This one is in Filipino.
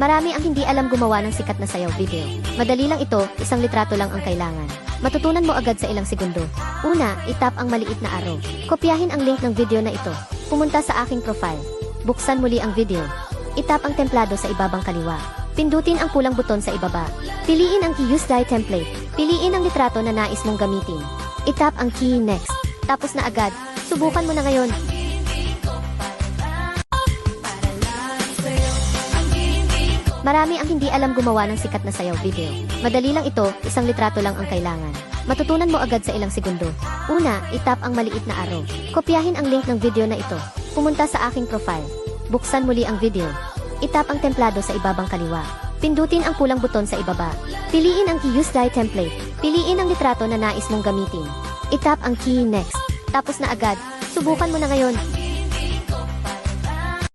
Marami ang hindi alam gumawa ng sikat na sayaw video. Madali lang ito, isang litrato lang ang kailangan. Matutunan mo agad sa ilang segundo. Una, itap ang maliit na arrow. Kopyahin ang link ng video na ito. Pumunta sa aking profile. Buksan muli ang video. Itap ang templado sa ibabang kaliwa. Pindutin ang pulang buton sa ibaba. Piliin ang Use Dye Template. Piliin ang litrato na nais mong gamitin. Itap ang key Next. Tapos na agad. Subukan mo na ngayon. Marami ang hindi alam gumawa ng sikat na sayaw video. Madali lang ito, isang litrato lang ang kailangan. Matutunan mo agad sa ilang segundo. Una, itap ang maliit na arrow. Kopyahin ang link ng video na ito. Pumunta sa aking profile. Buksan muli ang video. Itap ang templado sa ibabang kaliwa. Pindutin ang pulang buton sa ibaba. Piliin ang Use Dye Template. Piliin ang litrato na nais mong gamitin. Itap ang key Next. Tapos na agad. Subukan mo na ngayon.